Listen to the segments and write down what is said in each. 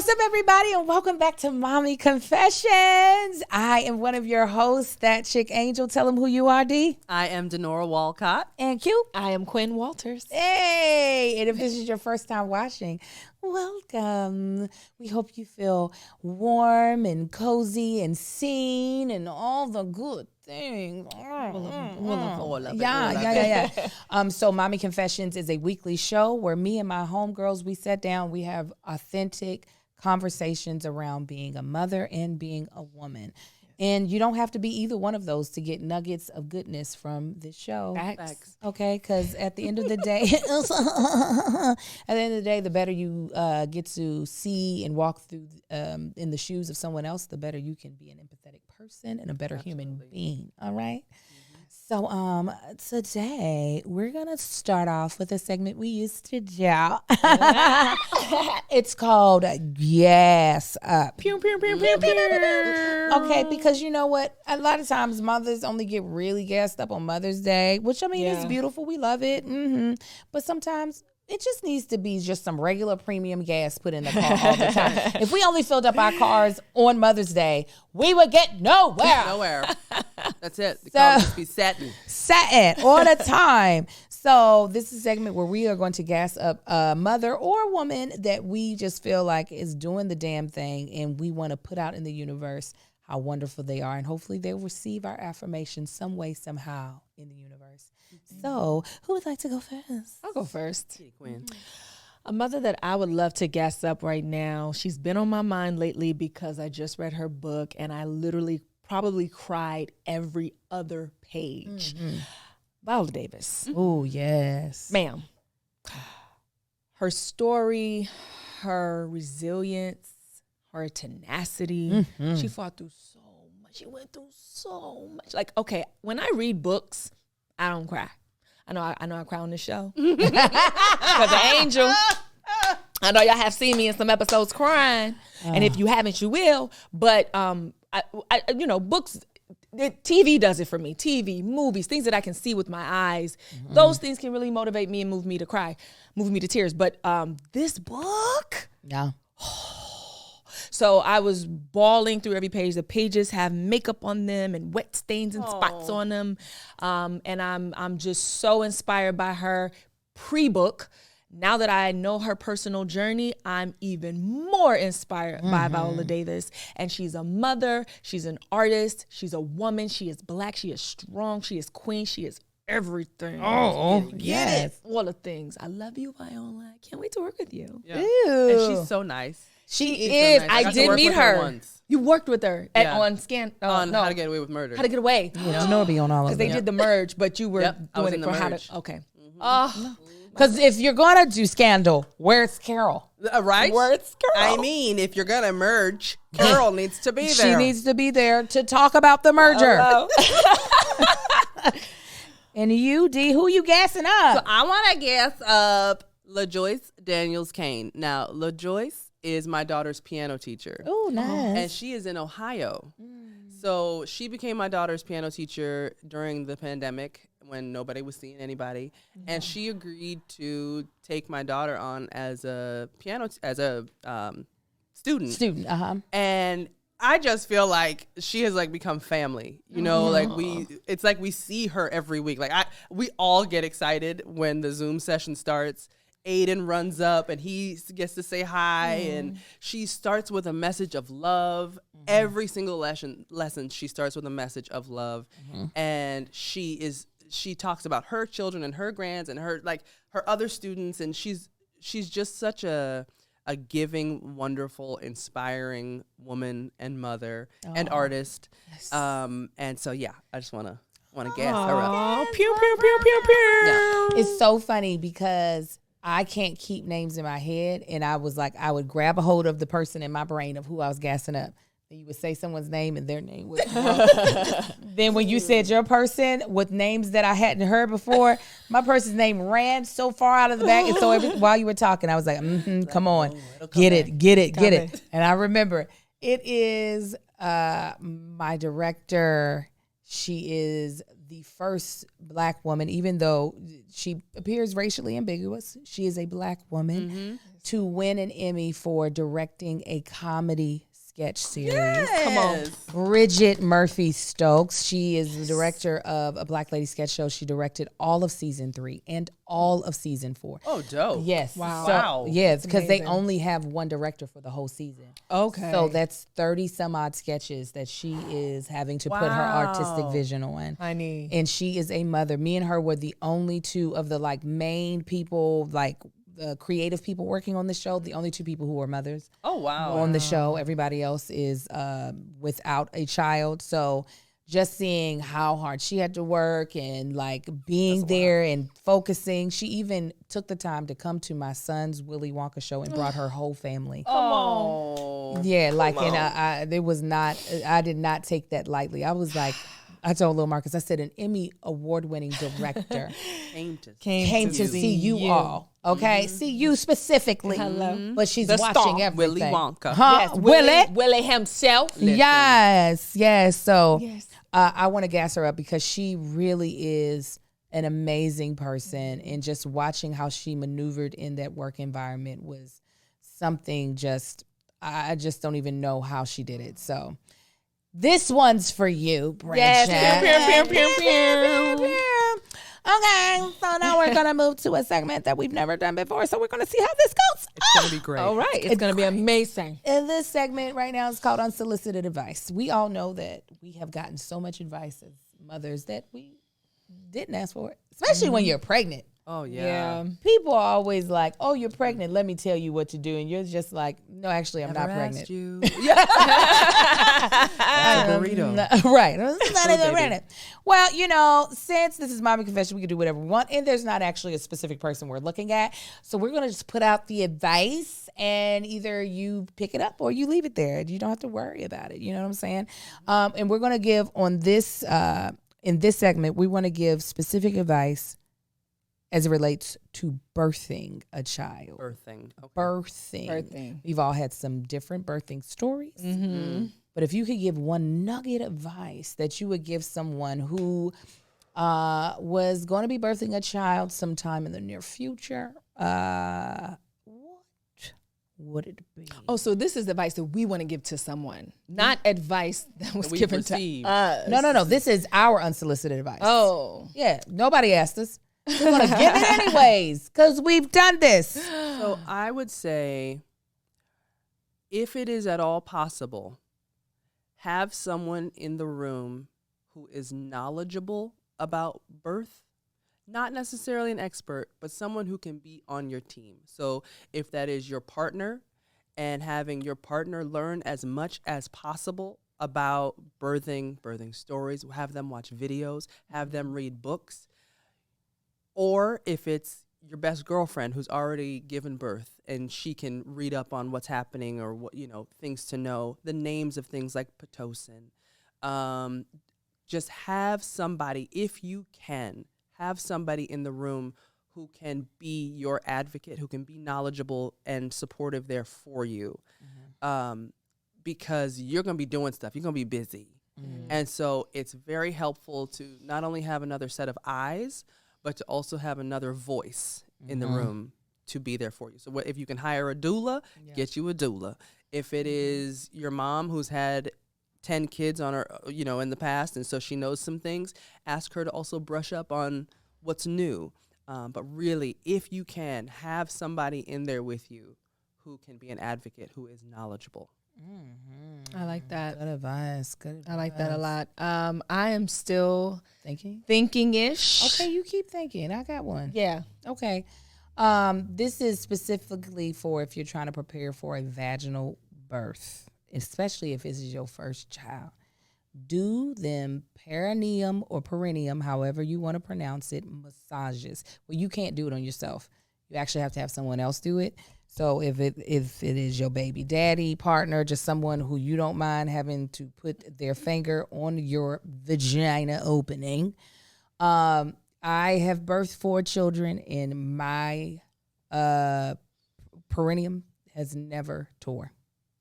what's up, everybody, and welcome back to Mommy Confessions. I am one of your hosts, that chick Angel. Tell them who you are, D. I am Denora Walcott. And Q. I am Quinn Walters. Hey, and if this is your first time watching, welcome. We hope you feel warm and cozy and seen and all the good things. Yeah. So Mommy Confessions is a weekly show where me and my homegirls, we sit down, we have authentic conversations around being a mother and being a woman. And you don't have to be either one of those to get nuggets of goodness from this show. Facts. Okay, because at the end of the day, the better you get to see and walk through in the shoes of someone else, the better you can be an empathetic person and a better human being. All right. So today we're gonna start off with a segment we used to do. It's called Gas Up. Pew, pew, pew, pew, pew. Okay, because you know what? A lot of times mothers only get really gassed up on Mother's Day, which I mean is beautiful. We love it. But sometimes it just needs to be just some regular premium gas put in the car all the time. If we only filled up our cars on Mother's Day, we would get nowhere. That's it. The car must be satin all the time. So this is a segment where we are going to gas up a mother or a woman that we just feel like is doing the damn thing, and we want to put out in the universe how wonderful they are, and hopefully they'll receive our affirmation some way, somehow in the universe. So who would like to go first? I'll go first. Quinn. A mother that I would love to gas up right now. She's been on my mind lately because I just read her book and I literally probably cried every other page. Viola Davis. Oh, yes. Ma'am. Her story, her resilience, her tenacity. She fought through so much. She went through so much. Like, okay, when I read books, I don't cry. I know I cry on this show. Because of Angel. I know y'all have seen me in some episodes crying. And if you haven't, you will. But, books, TV does it for me. TV, movies, things that I can see with my eyes. Those things can really motivate me and move me to cry, move me to tears. But this book. Yeah. So I was bawling through every page. The pages have makeup on them and wet stains and spots on them. And I'm just so inspired by her pre-book. Now that I know her personal journey, I'm even more inspired by Viola Davis. And she's a mother. She's an artist. She's a woman. She is Black. She is strong. She is queen. She is everything. Yes. All the things. I love you, Viola. I can't wait to work with you. Yeah. Ew. And she's so nice. She She's is. so nice. I I got to did work meet with her her. once. You worked with her on Scan. On How to Get Away with Murder. How to Get Away. Yeah, Denora be on all of Because they them. did the merge, but you were I was doing in it the for How merge. to. Okay. Oh, Because if you're going to do Scandal, where's Carol? Right? Where's Carol? I mean, if you're going to merge, Carol needs to be there. She needs to be there to talk about the merger. And you, D, who you gassing up? So I want to guess up LaJoyce Daniels Kane. Now, LaJoyce is my daughter's piano teacher. Oh, nice. And she is in Ohio. So she became my daughter's piano teacher during the pandemic when nobody was seeing anybody. And she agreed to take my daughter on as a student. And I just feel like she has like become family, you know, like it's like we see her every week. Like we all get excited when the Zoom session starts. Aiden runs up and he gets to say hi, and she starts with a message of love. Every single lesson she starts with a message of love. And she talks about her children and her grands and her other students, and she's just such a giving, wonderful, inspiring woman and mother and artist. Yes. And so I just want to gas her up. oh, pew, pew, pew, pew, pew. It's so funny because I can't keep names in my head, and I would grab a hold of the person in my brain of who I was gassing up. Then you would say someone's name, and their name would. Then when you said your person with names that I hadn't heard before, my person's name ran so far out of the back, and so while you were talking, I was like, come on, get it. And I remember it is my director. She is the first Black woman, even though she appears racially ambiguous. She is a Black woman to win an Emmy for directing a comedy sketch series. Yes. Come on. Bridget Murphy Stokes. She is the director of a Black Lady sketch show. She directed all of season 3 and all of season 4. Oh, dope. Yes. Wow. Wow. Yes, because they amazing. only have one director for the whole season. Okay. So that's 30 some odd sketches that she is having to put her artistic vision on. Honey. And she is a mother. Me and her were the only two of the like main people, like the creative people working on the show, the only 2 people who are mothers Oh, wow. on the show. Everybody else is without a child. So just seeing how hard she had to work and like being there and focusing. She even took the time to come to my son's Willy Wonka show and brought her whole family. Oh. Yeah, like, and I there was not, I did not take that lightly. I was like, I told Lil Marcus, I said, an Emmy award-winning director came to see you all. Okay, see you specifically. Hello. But she's The watching star. everything. Willy Wonka. Huh? Yes, Willie? Willie himself. Yes, yes. So Yes. I want to gas her up because she really is an amazing person. And just watching how she maneuvered in that work environment was something just, I just don't even know how she did it. So this one's for you, Bridget. Yes. Pew, pew, pew, pew, pew. Okay, so now we're going to move to a segment that we've never done before. So we're going to see how this goes. It's going to be great. All right. It's going to be amazing. And this segment right now is called Unsolicited Advice. We all know that we have gotten so much advice as mothers that we didn't ask for it, especially when you're pregnant. Oh, yeah. People are always like, oh, you're pregnant. Let me tell you what to do. And you're just like, no, actually, I'm not pregnant. You. Burrito. Right. I'm not even pregnant. Well, you know, since this is Mommy Confession, we can do whatever we want. And there's not actually a specific person we're looking at. So we're going to just put out the advice and either you pick it up or you leave it there. You don't have to worry about it. You know what I'm saying? And we're going to give on this, in this segment, we want to give specific advice as it relates to birthing a child. Birthing. Okay. Birthing. We've all had some different birthing stories. Mm-hmm. But if you could give one nugget of advice that you would give someone who was going to be birthing a child sometime in the near future, what would it be? Oh, so this is advice that we want to give to someone, not advice that was we given received. to us. No. This is our unsolicited advice. Oh. Yeah. Nobody asked us. We're going to give it anyways because we've done this. So I would say, if it is at all possible, have someone in the room who is knowledgeable about birth. Not necessarily an expert, but someone who can be on your team. So if that is your partner, and having your partner learn as much as possible about birthing stories, have them watch videos, have them read books. Or if it's your best girlfriend who's already given birth and she can read up on what's happening or what, things to know, the names of things like Pitocin. Just have somebody, if you can, have somebody in the room who can be your advocate, who can be knowledgeable and supportive there for you. Because you're going to be doing stuff. You're going to be busy. And so it's very helpful to not only have another set of eyes, but to also have another voice in the room to be there for you. So if you can hire a doula, get you a doula. If it is your mom who's had 10 kids on her, in the past, and so she knows some things, ask her to also brush up on what's new. But really, if you can, have somebody in there with you who can be an advocate, who is knowledgeable. I like that. Good advice. I like that a lot. I am still thinking-ish. Okay, you keep thinking. I got one. Yeah. Okay. This is specifically for if you're trying to prepare for a vaginal birth, especially if this is your first child. Do them perineum or perineum, however you want to pronounce it, massages. Well, you can't do it on yourself. You actually have to have someone else do it. So if it is your baby daddy, partner, just someone who you don't mind having to put their finger on your vagina opening. I have birthed 4 children and my perineum has never tore.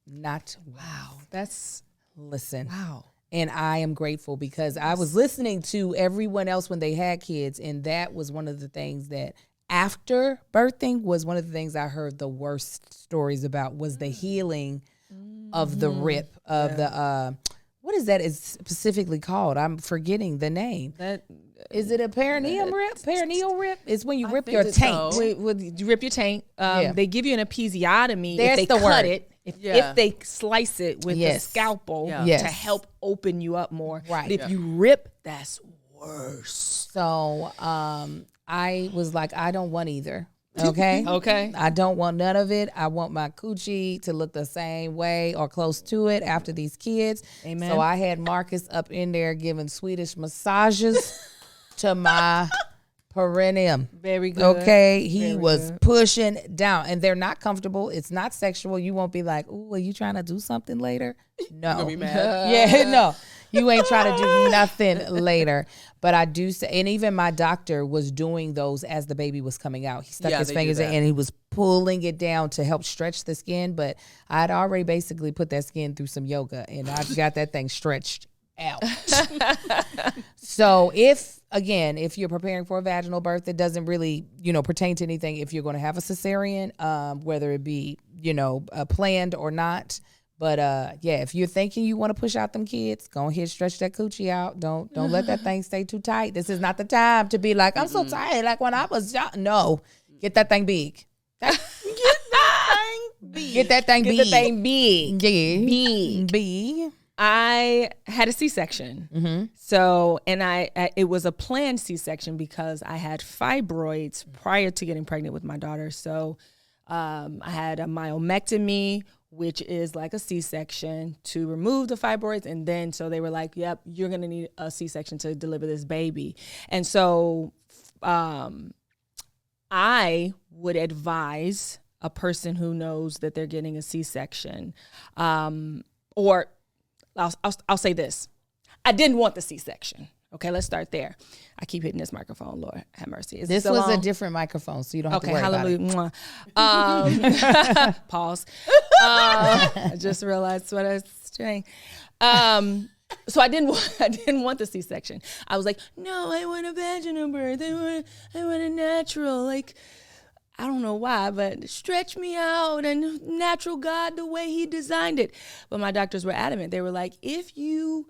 Not Wow. once. That's Listen. wow. And I am grateful because I was listening to everyone else when they had kids, and that was one of the things that after birthing was one of the things I heard the worst stories about was the healing of the rip of the what is that is specifically called? I'm forgetting the name. Is it a perineum rip? Perineal rip? It's when you rip your taint. You rip your taint. They give you an episiotomy That's if they the cut word. it. If they slice it with a scalpel to help open you up more. Right. But if you rip, that's worse. So I was like, I don't want either. Okay. Okay. I don't want none of it. I want my coochie to look the same way or close to it after these kids. Amen. So I had Marcus up in there giving Swedish massages to my perineum. Very good. Okay. He was pushing down, and they're not comfortable. It's not sexual. You won't be like, ooh, are you trying to do something later? No. You'll be mad. Yeah, no. You ain't trying to do nothing later. But I do say, and even my doctor was doing those as the baby was coming out. He stuck his fingers in and he was pulling it down to help stretch the skin. But I'd already basically put that skin through some yoga, and I got that thing stretched out. So if you're preparing for a vaginal birth, it doesn't really, pertain to anything. If you're going to have a cesarean, whether it be, planned or not. But if you're thinking you want to push out them kids, go ahead, stretch that coochie out. Don't let that thing stay too tight. This is not the time to be like, I'm so tired. Like when I was young. No, get that thing big. Get that thing big. Get the thing big. Yeah. Big. I had a C-section. Mm-hmm. So, and it was a planned C-section because I had fibroids prior to getting pregnant with my daughter. So I had a myomectomy, which is like a C-section to remove the fibroids. And then, so they were like, yep, you're going to need a C-section to deliver this baby. And so I would advise a person who knows that they're getting a C-section, or I'll say this. I didn't want the C-section. Okay, let's start there. I keep hitting this microphone. Lord have mercy. This was a different microphone, so you don't have to worry hallelujah. about it. Pause. I just realized what I was saying. So I didn't want the C-section. I was like, no, I want a vaginal birth. I want a natural. Like, I don't know why, but stretch me out and natural God the way he designed it. But my doctors were adamant. They were like, if you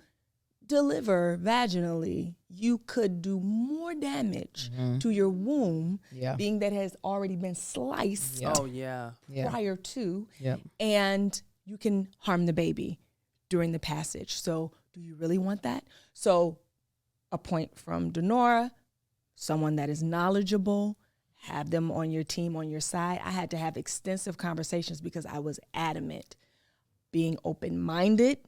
deliver vaginally, you could do more damage to your womb, being that has already been sliced prior to, and you can harm the baby during the passage. So do you really want that? So a point from Denora, someone that is knowledgeable, have them on your team, on your side. I had to have extensive conversations because I was adamant, being open-minded,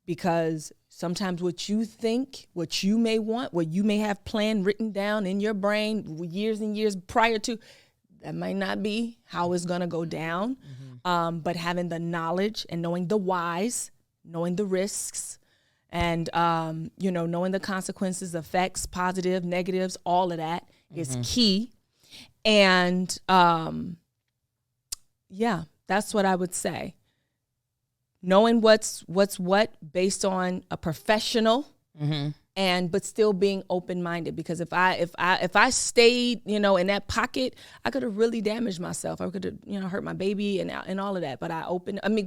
because sometimes what you think, what you may want, what you may have planned, written down in your brain years and years prior to, that might not be how it's going to go down. But having the knowledge and knowing the whys, knowing the risks, and, knowing the consequences, effects, positive, negatives, all of that is key. And, that's what I would say. Knowing what's what based on a professional, but still being open-minded, because if I stayed, in that pocket, I could have really damaged myself. I could have, hurt my baby and all of that. But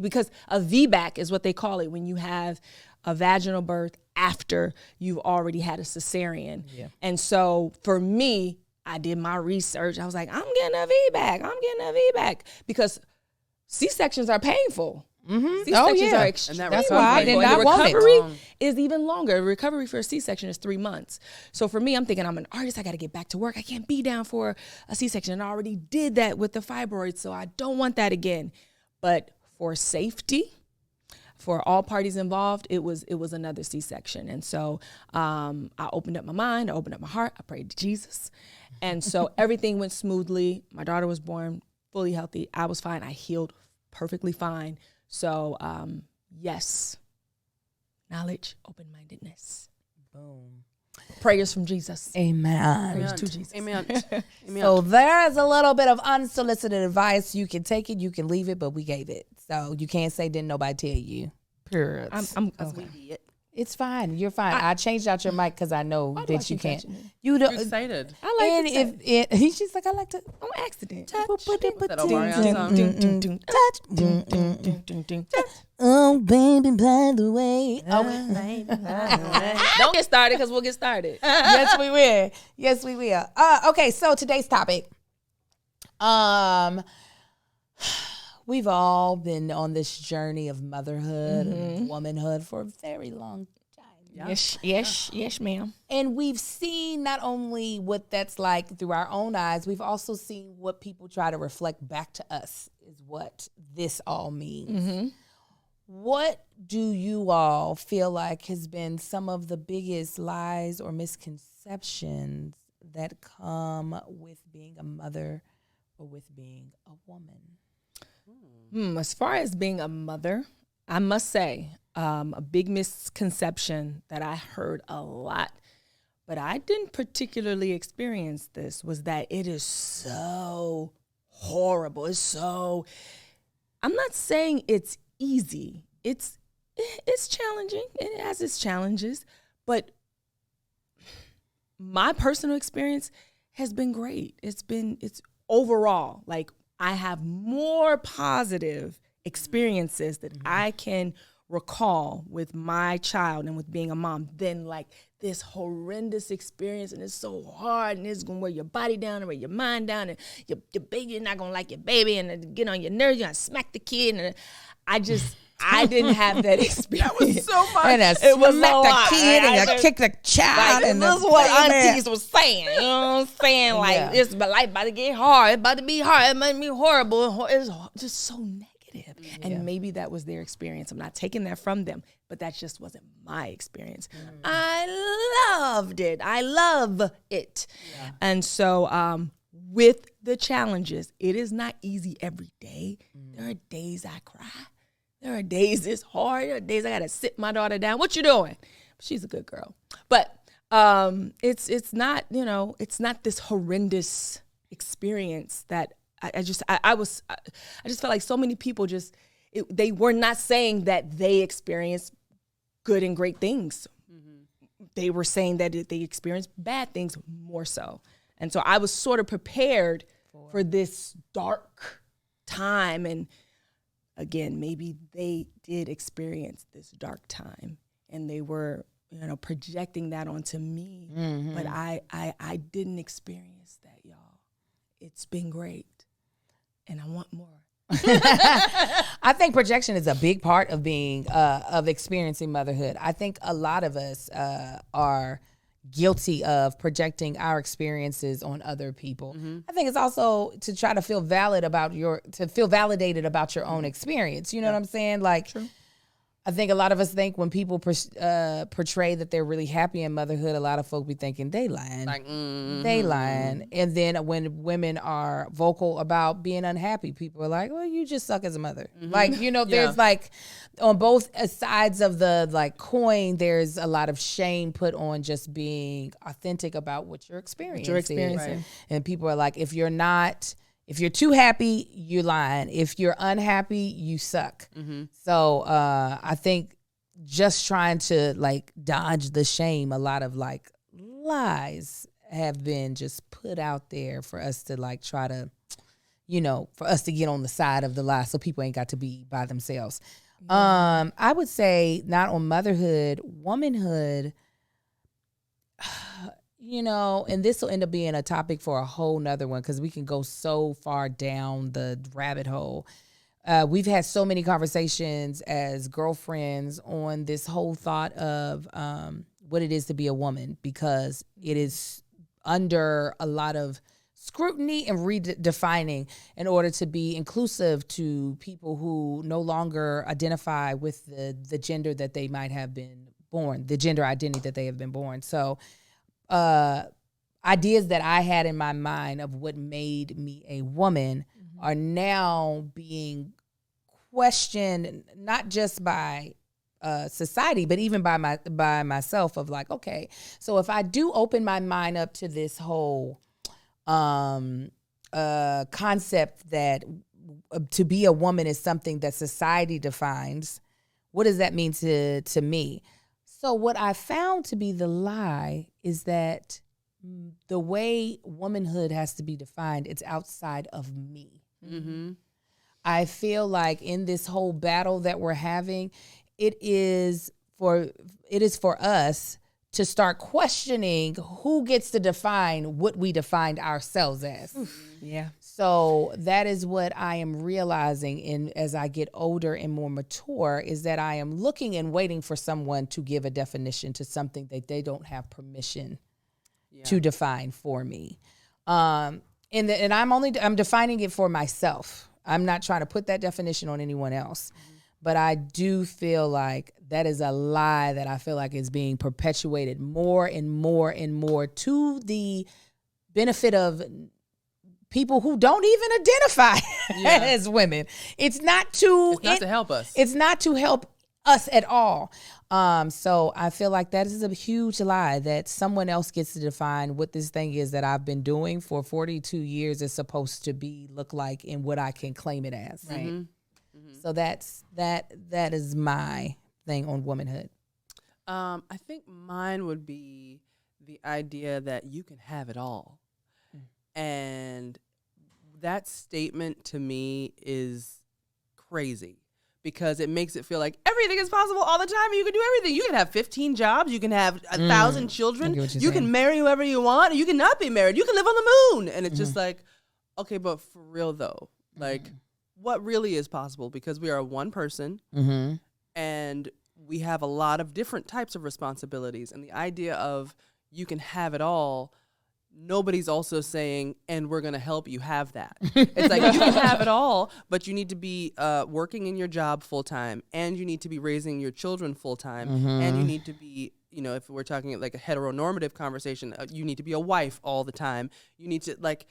because a VBAC is what they call it when you have a vaginal birth after you've already had a cesarean. Yeah. And so for me, I did my research. I was like, I'm getting a VBAC because C-sections are painful. C-sections are extremely That's why I did not the want it. recovery is even longer. The recovery for a C-section is 3 months. So for me, I'm thinking I'm an artist. I got to get back to work. I can't be down for a C-section. And I already did that with the fibroids, so I don't want that again. But for safety, for all parties involved, it was another C-section. And so I opened up my mind. I opened up my heart. I prayed to Jesus. And so everything went smoothly. My daughter was born fully healthy. I was fine. I healed perfectly fine. So, yes, knowledge, open-mindedness. Boom. Prayers from Jesus. Amen. Prayers to Jesus. Amen. So there's a little bit of unsolicited advice. You can take it, you can leave it, but we gave it. So you can't say didn't nobody tell you. Period. I'm okay. It's fine. You're fine. I changed out your mic because I know that you can't. You're excited. I like and it. She's like, I like to on accident. That Omarion song. Oh, baby, by the way. Don't get started because we'll get started. Yes, we will. Yes, we will. Okay, so today's topic. We've all been on this journey of motherhood and womanhood for a very long time. Yes, ma'am. And we've seen not only what that's like through our own eyes, we've also seen what people try to reflect back to us is what this all means. What do you all feel like has been some of the biggest lies or misconceptions that come with being a mother or with being a woman? As far as being a mother, I must say a big misconception that I heard a lot, but I didn't particularly experience this, was that it is so horrible. I'm not saying it's easy. It's challenging. It has its challenges, but my personal experience has been great. It's overall, like, I have more positive experiences that I can recall with my child and with being a mom than like this horrendous experience, and it's so hard, and it's gonna wear your body down and wear your mind down, and your baby, you're not gonna like your baby, and then get on your nerves, you're gonna smack the kid, and I didn't have that experience. That was so much. And it was smack a lot. the kid and you kick the child. Like, and this is what aunties was saying. You know what I'm saying? Like, Yeah. it's life about to get hard. It's about to be hard. It might be horrible. It's just so negative. And maybe that was their experience. I'm not taking that from them, but that just wasn't my experience. I loved it. I love it. Yeah. And so with the challenges, it is not easy every day. There are days I cry. There are days it's hard. There are days I gotta sit my daughter down. What you doing? She's a good girl. But it's not, it's not this horrendous experience that I just felt like so many people they were not saying that they experienced good and great things. They were saying that they experienced bad things more so. And so I was sort of prepared for this dark time, and again, maybe they did experience this dark time and they were, projecting that onto me. But I didn't experience that, y'all. It's been great. And I want more. I think projection is a big part of being, of experiencing motherhood. I think a lot of us are guilty of projecting our experiences on other people. I think it's also to try to feel validated about your own experience. You know what I'm saying? Like, true. I think a lot of us think when people portray that they're really happy in motherhood, a lot of folk be thinking they lying. Like, they lying. And then when women are vocal about being unhappy, people are like, well, you just suck as a mother. Like, there's like, on both sides of the coin, there's a lot of shame put on just being authentic about what you're experiencing. Right. And people are like, if you're too happy, you're lying. If you're unhappy, you suck. So I think just trying to dodge the shame, a lot of lies have been just put out there for us to try to, for us to get on the side of the lie so people ain't got to be by themselves. I would say not on motherhood, womanhood, and this will end up being a topic for a whole nother one because we can go so far down the rabbit hole. We've had so many conversations as girlfriends on this whole thought of what it is to be a woman, because it is under a lot of scrutiny and redefining in order to be inclusive to people who no longer identify with the gender that they might have been born, the gender identity that they have been born. So ideas that I had in my mind of what made me a woman are now being questioned, not just by society, but even by myself of okay, so if I do open my mind up to this whole concept that to be a woman is something that society defines, what does that mean to me? So what I found to be the lie is that the way womanhood has to be defined, it's outside of me. Mm-hmm. I feel like in this whole battle that we're having, it is for us to start questioning who gets to define what we defined ourselves as. Yeah. So that is what I am realizing as I get older and more mature, is that I am looking and waiting for someone to give a definition to something that they don't have permission to define for me. And I'm defining it for myself. I'm not trying to put that definition on anyone else. Mm-hmm. But I do feel like that is a lie that I feel like is being perpetuated more and more and more to the benefit of people who don't even identify as women. It's not to help us. It's not to help us at all. So I feel like that is a huge lie, that someone else gets to define what this thing is that I've been doing for 42 years is supposed to look like, and what I can claim it as. Right. Mm-hmm. Mm-hmm. So that is my thing on womanhood. I think mine would be the idea that you can have it all. And that statement to me is crazy, because it makes it feel like everything is possible all the time. And you can do everything. You can have 15 jobs. You can have 1,000 children. You can marry whoever you want. You can not be married. You can live on the moon. And it's just like, okay, but for real though, like what really is possible? Because we are one person and we have a lot of different types of responsibilities. And the idea of you can have it all, nobody's also saying, and we're going to help you have that. It's like, you can have it all, but you need to be working in your job full time, and you need to be raising your children full time, and you need to be, you know, if we're talking like a heteronormative conversation, you need to be a wife all the time. You need to, like,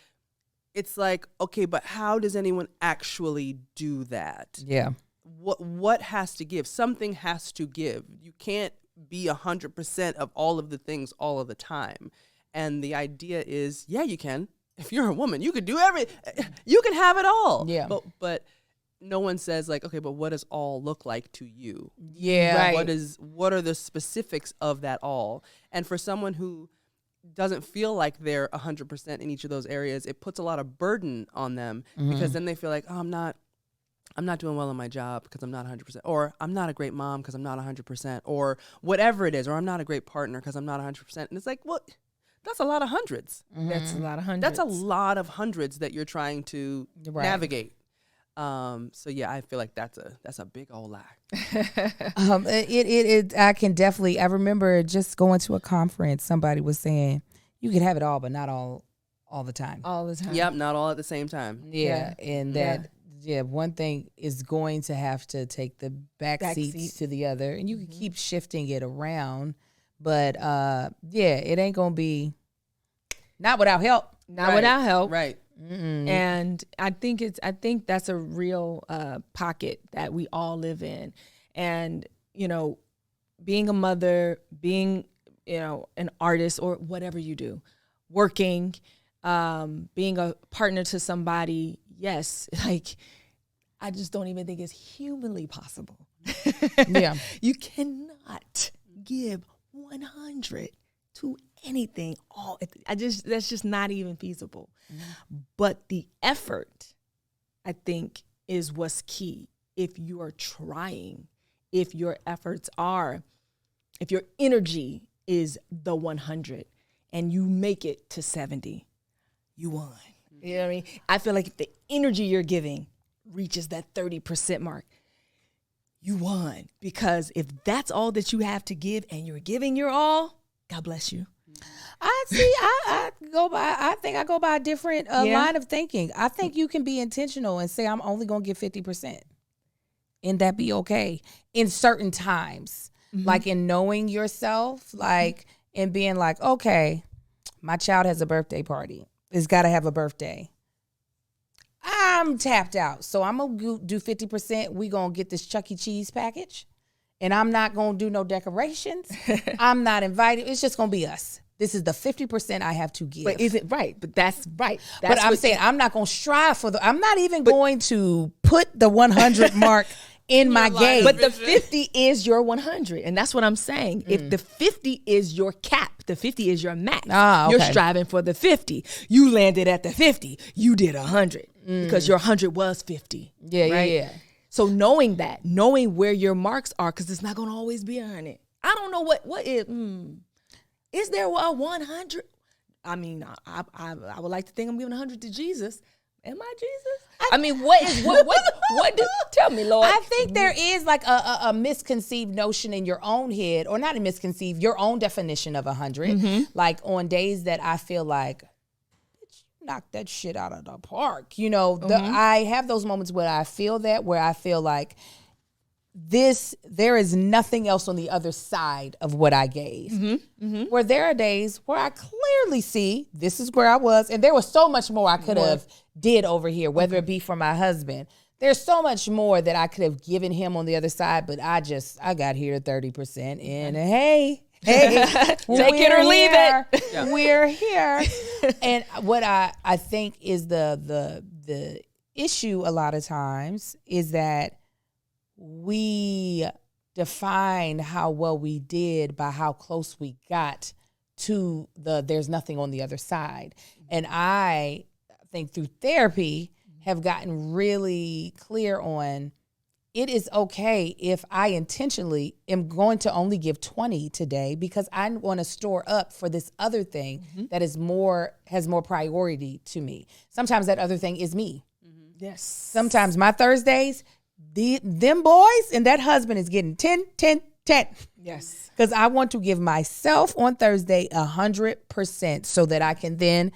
it's like, okay, but how does anyone actually do that? Yeah. What has to give? Something has to give. You can't be 100% of all of the things all of the time. And the idea is, yeah, you can. If you're a woman, you could do everything. You can have it all. Yeah. But no one says, like, okay, but what does all look like to you? Yeah. Right. What are the specifics of that all? And for someone who doesn't feel like they're 100% in each of those areas, it puts a lot of burden on them, because then they feel like, oh, I'm not doing well in my job because I'm not 100%, or I'm not a great mom because I'm not 100%, or whatever it is, or I'm not a great partner because I'm not 100%. And it's like, well, that's a lot of hundreds. That's a lot of hundreds. That's a lot of hundreds that you're trying to navigate. So yeah, I feel like that's a big old lie. I can definitely. I remember just going to a conference. Somebody was saying you can have it all, but not all the time. All the time. Yep, not all at the same time. Yeah, and that one thing is going to have to take the back seats to the other, and you can keep shifting it around. But it ain't gonna be not without help. Not without help. Right. Mm-mm. And I think that's a real pocket that we all live in. And, you know, being a mother, being, you know, an artist, or whatever you do, working, being a partner to somebody, yes, like, I just don't even think it's humanly possible. Yeah. You cannot give 100 to anything. That's just not even feasible. But the effort, I think, is what's key. If you are trying, if your energy is the 100 and you make it to 70, you won. You know what I mean? I feel like if the energy you're giving reaches that 30% mark, you won. Because if that's all that you have to give and you're giving your all, God bless you. I think I go by a different line of thinking. I think you can be intentional and say, I'm only going to give 50%. And that be okay in certain times. Like in knowing yourself, like in being like, okay, my child has a birthday party. It's got to have a birthday. I'm tapped out. So I'm going to do 50%. We going to get this Chuck E. Cheese package. And I'm not going to do no decorations. I'm not invited. It's just going to be us. This is the 50% I have to give. But is it right? But that's right. But I'm saying I'm not going to strive for I'm not even going to put the 100 mark in my game. But the 50 is your 100. And that's what I'm saying. If the 50 is your cap, the 50 is your max. Okay. You're striving for the 50. You landed at the 50. You did 100 because your 100 was 50. Yeah. So knowing that, knowing where your marks are, because it's not going to always be 100. I don't know what is there a 100? I mean, I would like to think I'm giving 100 to Jesus. Am I Jesus? I mean, what tell me, Lord. I think there is like a misconceived notion in your own head, or not a misconceived, your own definition of 100. Like on days that I feel like, bitch, knock that shit out of the park. You know, I have those moments where I feel that, where I feel like there is nothing else on the other side of what I gave. Where there are days where I clearly see this is where I was, and there was so much more I could have did over here, whether it be for my husband. There's so much more that I could have given him on the other side, but I got here 30%, and hey, take it or leave it. Yeah. We're here. And what I think is the issue a lot of times is that we define how well we did by how close we got to there's nothing on the other side. And I think through therapy have gotten really clear on it is okay if I intentionally am going to only give 20 today because I want to store up for this other thing that has more priority to me. Sometimes that other thing is me. Yes. Sometimes my Thursdays, them boys and that husband is getting 10, 10, 10. Yes. Because I want to give myself on Thursday 100% so that I can then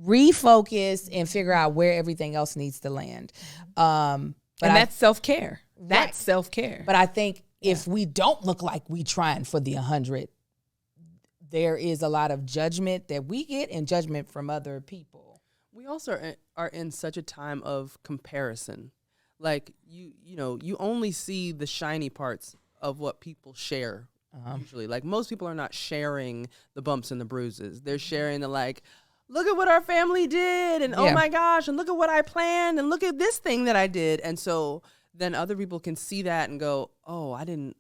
refocus and figure out where everything else needs to land. And that's self-care. That's self-care. But I think if we don't look like we trying for the 100, there is a lot of judgment that we get and judgment from other people. We also are in such a time of comparison. Like you only see the shiny parts of what people share usually. Like most people are not sharing the bumps and the bruises. They're sharing the like, look at what our family did, and oh my gosh, and look at what I planned, and look at this thing that I did. And so then other people can see that and go, I didn't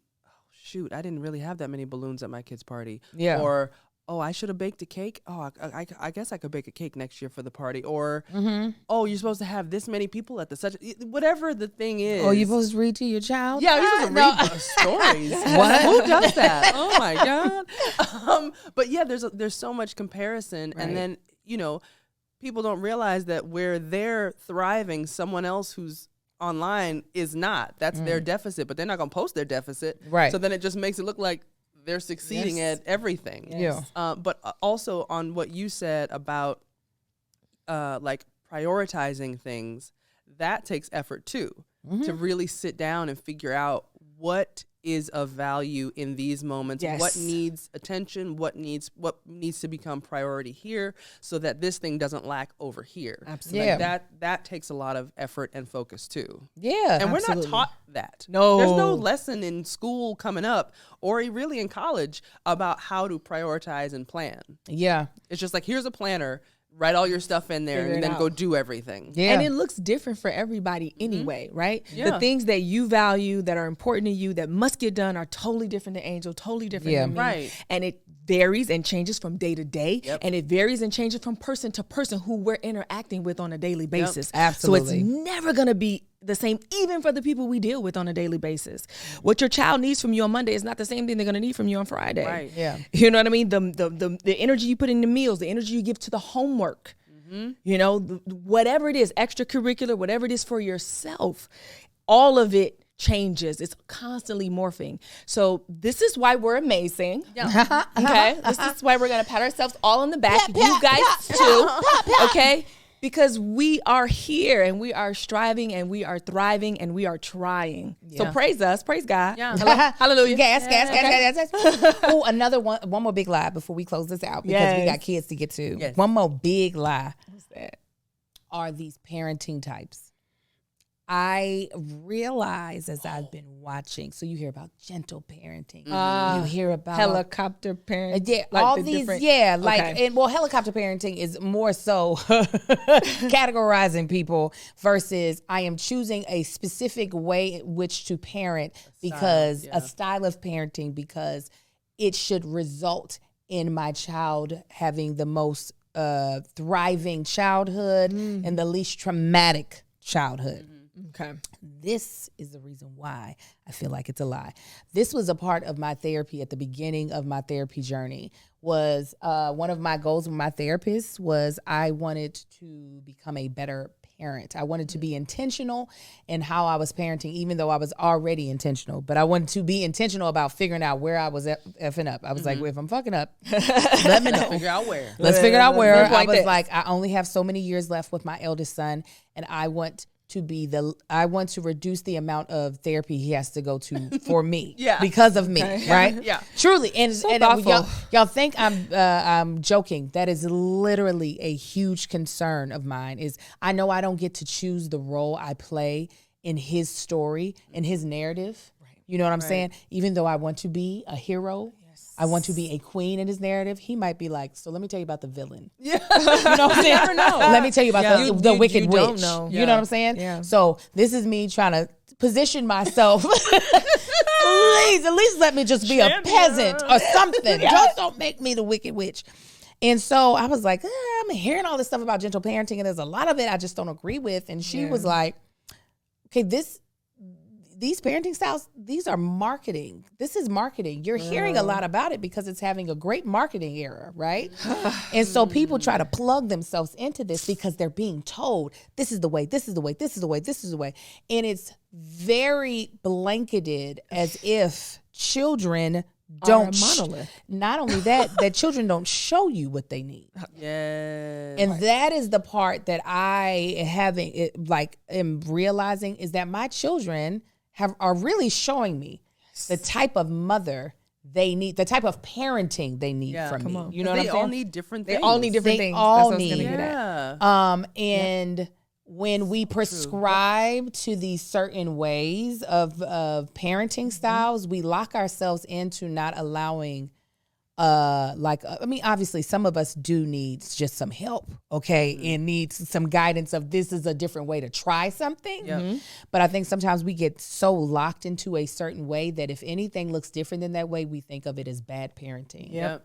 really have that many balloons at my kid's party. Yeah. Or I should have baked a cake. I guess I could bake a cake next year for the party. Or, you're supposed to have this many people at whatever the thing is. Oh, you're supposed to read to your child? Yeah, you're supposed to read the stories. What? Who does that? Oh my God. But yeah, there's so much comparison. Right. And then, people don't realize that where they're thriving, someone else who's online is not. That's their deficit, but they're not going to post their deficit. Right. So then it just makes it look like they're succeeding at everything. Yes. But also on what you said about like prioritizing things, that takes effort too, to really sit down and figure out what is of value in these moments, what needs attention, what needs to become priority here so that this thing doesn't lack over here. Absolutely. Like that takes a lot of effort and focus too. Yeah. And we're not taught that. No. There's no lesson in school coming up or really in college about how to prioritize and plan. Yeah. It's just like, here's a planner, write all your stuff in there and then go do everything. Yeah. And it looks different for everybody anyway, right? Yeah. The things that you value that are important to you that must get done are totally different to Angel, totally different to me. Right. And it varies and changes from day to day. Yep. And it varies and changes from person to person who we're interacting with on a daily basis. Yep. Absolutely. So it's never going to be the same, even for the people we deal with on a daily basis. What your child needs from you on Monday is not the same thing they're going to need from you on Friday. Right. Yeah. You know what I mean? The energy you put in the meals, the energy you give to the homework, whatever it is, extracurricular, whatever it is for yourself, all of it changes. It's constantly morphing. So this is why we're amazing. Yeah. Okay. This is why we're going to pat ourselves all on the back. You guys too. Okay. Because we are here and we are striving and we are thriving and we are trying. Yeah. So praise us. Praise God. Yeah. Hallelujah. Gas. Oh, another one more big lie before we close this out because we got kids to get to. Yes. One more big lie. What's that? Are these parenting types. I realize as I've been watching, so you hear about gentle parenting, you hear about helicopter parenting, yeah, like all the these, different- yeah, like, Okay. and well, helicopter parenting is more so categorizing people versus I am choosing a specific way in which to parent because a style of parenting because it should result in my child having the most thriving childhood and the least traumatic childhood. Okay. This is the reason why I feel like it's a lie. This was a part of my therapy at the beginning of my therapy journey. Was one of my goals with my therapist was I wanted to become a better parent. I wanted to be intentional in how I was parenting, even though I was already intentional. But I wanted to be intentional about figuring out where I was effing up. I was like, well, if I'm fucking up, let me know. Figure out where. Let's figure out where. I Like was this. like, I only have so many years left with my eldest son, and I want to reduce the amount of therapy he has to go to for me, because of me, right? Yeah. Truly, and thoughtful. y'all think I'm joking. That is literally a huge concern of mine. Is I know I don't get to choose the role I play in his story, in his narrative. You know what I'm saying? Even though I want to be a hero. I want to be a queen in his narrative. He might be like, so let me tell you about the villain. Yeah. You know what I'm saying? never know. Let me tell you about the wicked you witch. don't know. You know what I'm saying? Yeah. So this is me trying to position myself. Please, at least let me just be a peasant or something. Just don't make me the wicked witch. And so I was like, I'm hearing all this stuff about gentle parenting, and there's a lot of it I just don't agree with. And she was like, okay, these parenting styles, these are marketing. This is marketing. You're hearing a lot about it because it's having a great marketing era, right? And so people try to plug themselves into this because they're being told, this is the way, this is the way, this is the way, this is the way. And it's very blanketed as if children don't a monolith. not only that children don't show you what they need. Yes. And that is the part that I am realizing is that my children are really showing me the type of mother they need, the type of parenting they need from me. You know what I'm They saying? all need different They things. all need different They things. all That's what I was need- gonna get at. Yeah. When we prescribe to these certain ways of parenting styles, we lock ourselves into not allowing obviously some of us do need just some help, okay, and need some guidance of this is a different way to try something. But I think sometimes we get so locked into a certain way that if anything looks different than that way, we think of it as bad parenting.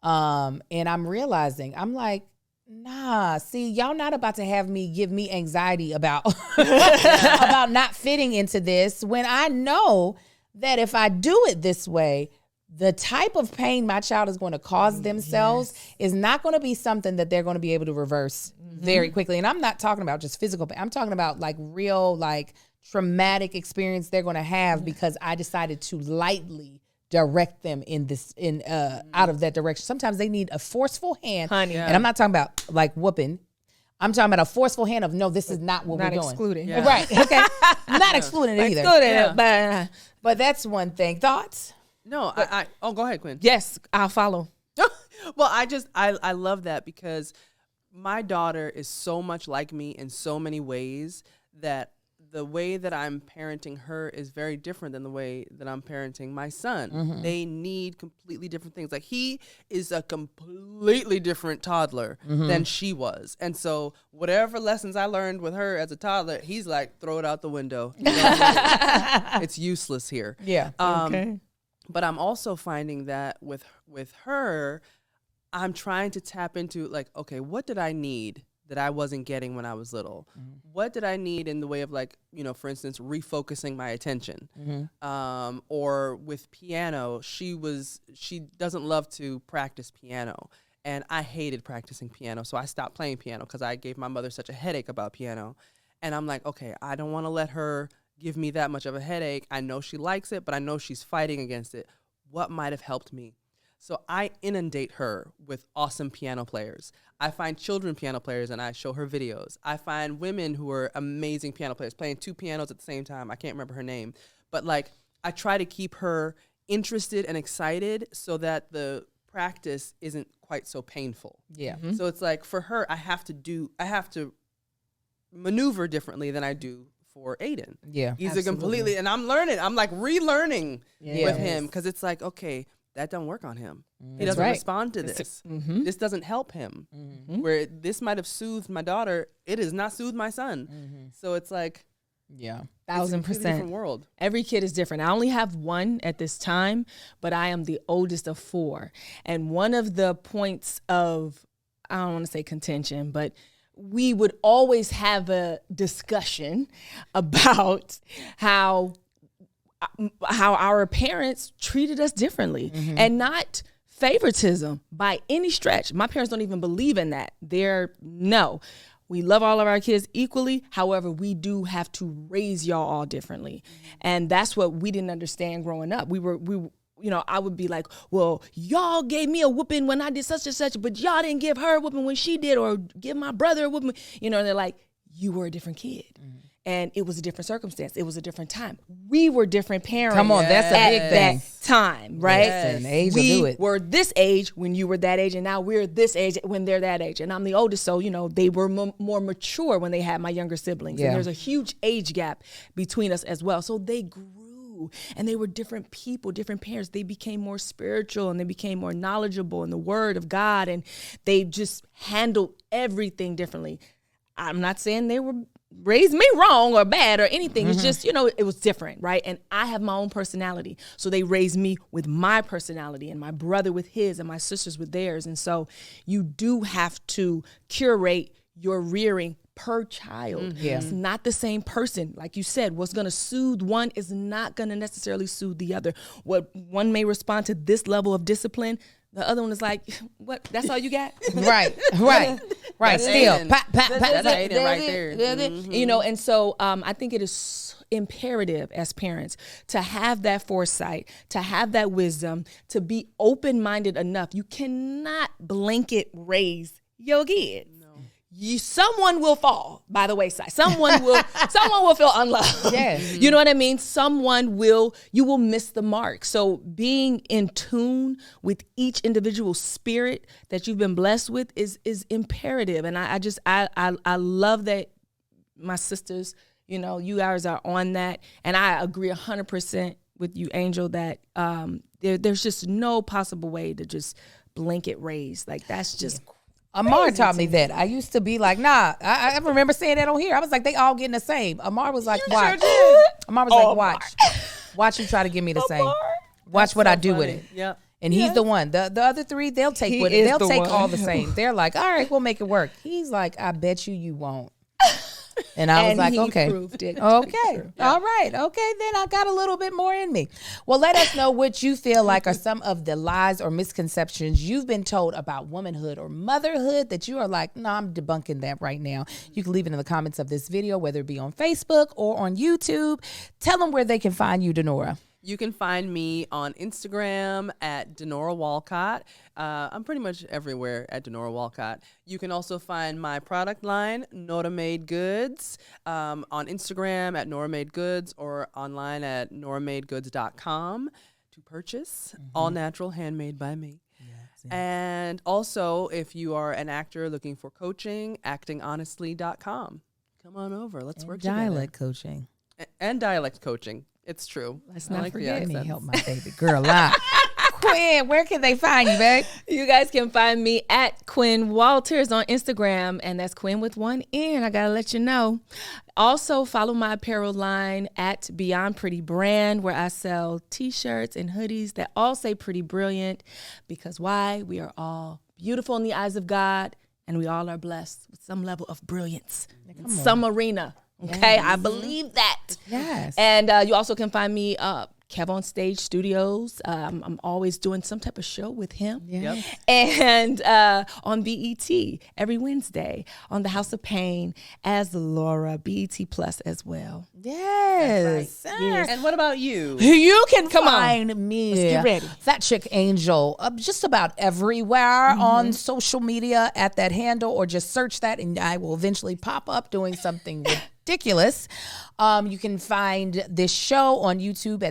And I'm realizing, I'm like, nah, see, y'all not about to have me give me anxiety about about not fitting into this when I know that if I do it this way, the type of pain my child is going to cause themselves is not going to be something that they're going to be able to reverse very quickly. And I'm not talking about just physical pain. I'm talking about like real, like traumatic experience they're going to have because I decided to lightly direct them out of that direction. Sometimes they need a forceful hand. Honey. And I'm not talking about like whooping. I'm talking about a forceful hand of, no, this is not what Not we're doing. excluding. Yeah. Right. Okay. Not excluding it either. Excluding, But that's one thing. Thoughts? No, go ahead, Quinn. yes, I'll follow. Well, I love that because my daughter is so much like me in so many ways that the way that I'm parenting her is very different than the way that I'm parenting my son. They need completely different things. Like he is a completely different toddler than she was. And so whatever lessons I learned with her as a toddler, he's like, throw it out the window. You know, it's useless here. Yeah. Okay. But I'm also finding that with her, I'm trying to tap into like, okay, what did I need that I wasn't getting when I was little? What did I need in the way of like, for instance, refocusing my attention? Or with piano, she doesn't love to practice piano. And I hated practicing piano. So I stopped playing piano because I gave my mother such a headache about piano. And I'm like, okay, I don't want to let her give me that much of a headache. I know she likes it, but I know she's fighting against it. What might have helped me? So I inundate her with awesome piano players. I find children piano players and I show her videos. I find women who are amazing piano players playing two pianos at the same time. I can't remember her name. But like I try to keep her interested and excited so that the practice isn't quite so painful. Yeah. So it's like for her, I have to maneuver differently than I do for Aiden. Yeah, he's absolutely. a completely, and I'm learning. I'm like relearning Yes. with him because it's like, okay, that don't work on him. He That's doesn't right. respond to this. This doesn't help him. Where this might have soothed my daughter, it has not soothed my son. So it's like, Yeah. 1,000%. different world. Every kid is different. I only have one at this time, but I am the oldest of 4. And one of the points of, I don't want to say contention, but we would always have a discussion about how our parents treated us differently and not favoritism by any stretch. My parents don't even believe in that. No. We love all of our kids equally. However, we do have to raise y'all all differently. And that's what we didn't understand growing up. I would be like, well, y'all gave me a whooping when I did such and such, but y'all didn't give her a whooping when she did, or give my brother a whooping. They're like, you were a different kid. And it was a different circumstance. It was a different time. We were different parents. Come on, that's a big thing. That time, right? Yes. Age will we do it. were this age when you were that age, and now we're this age when they're that age. And I'm the oldest, so they were more mature when they had my younger siblings. Yeah. And there's a huge age gap between us as well. So they grew, and they were different people, different parents. They became more spiritual, and they became more knowledgeable in the Word of God, and they just handled everything differently. I'm not saying they were raised me wrong or bad or anything. It's just, it was different, right? And I have my own personality. So they raised me with my personality, and my brother with his, and my sisters with theirs. And so you do have to curate your rearing per child. Yeah. It's not the same person. Like you said, what's going to soothe one is not going to necessarily soothe the other. What one may respond to this level of discipline, the other one is like, what? That's all you got? Right. That's Still, Aiden. pat. That's Aiden right there. And so I think it is imperative as parents to have that foresight, to have that wisdom, to be open-minded enough. You cannot blanket raise your kids. Someone will fall by the wayside. Someone will feel unloved. Yes. You know what I mean? You will miss the mark. So being in tune with each individual spirit that you've been blessed with is imperative. And I love that my sisters, you guys are on that. And I agree 100% with you, Angel, that there's just no possible way to just blanket raise. Like, that's just Amar taught me that. I used to be like, nah. I remember saying that on here. I was like, they all getting the same. Amar was like, watch. Amar was like, watch. Watch him try to give me the same. Watch what I do with it. Yep. And he's the one. The other 3, they'll take with it. They'll take all the same. They're like, all right, we'll make it work. He's like, I bet you won't. And I was like, he okay. proved it. Okay. All right. Okay. Then I got a little bit more in me. Well, let us know what you feel like are some of the lies or misconceptions you've been told about womanhood or motherhood that you are like, no, I'm debunking that right now. You can leave it in the comments of this video, whether it be on Facebook or on YouTube. Tell them where they can find you, Denora. You can find me on Instagram at Denora Walcott. I'm pretty much everywhere at Denora Walcott. You can also find my product line, Nora Made Goods, on Instagram at Nora Made Goods, or online at noramadegoods.com to purchase. All natural, handmade by me. Yes. And also, if you are an actor looking for coaching, actinghonestly.com. Come on over. Let's work together. Dialect coaching. And dialect coaching. It's true. Let's not forget. Let me help my baby girl out. Quinn, where can they find you, babe? You guys can find me at Quinn Walters on Instagram, and that's Quinn with one N. I gotta let you know. Also, follow my apparel line at Beyond Pretty Brand, where I sell t-shirts and hoodies that all say Pretty Brilliant, because why? We are all beautiful in the eyes of God, and we all are blessed with some level of brilliance in some arena. Okay, I believe that. Yes. And you also can find me Kev on Stage Studios. I'm always doing some type of show with him. Yep. And on BET every Wednesday, on The House of Pain as Laura, BET Plus as well. Yes. Right. Yes. And what about you? You can find me. Let's get ready. That Chick Angel, just about everywhere on social media at that handle, or just search that and I will eventually pop up doing something ridiculous. You can find this show on YouTube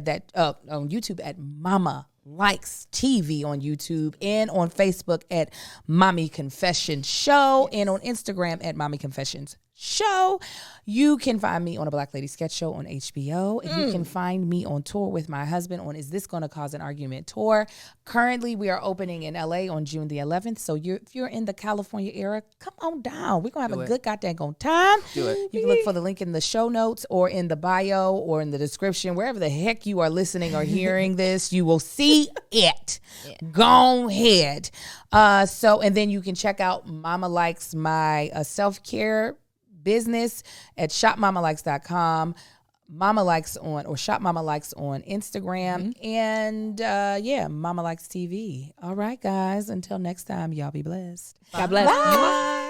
at Mama Likes TV on YouTube, and on Facebook at Mommy Confessions Show, and on Instagram at Mommy Confessions show. You can find me on a Black Lady Sketch Show on HBO. And you can find me on tour with my husband on Is This Gonna Cause an Argument tour. Currently, we are opening in LA on June the 11th. So if you're in the California area, come on down. We're going to have a good goddamn time. Do it. You can look for the link in the show notes or in the bio or in the description. Wherever the heck you are listening or hearing this, you will see it. Yeah. Go ahead. And then you can check out Mama Likes, my self-care business at shopmamalikes.com. Mama Likes Shop Mama Likes on Instagram. And Mama Likes TV. All right, guys. Until next time, y'all be blessed. God bless. Bye.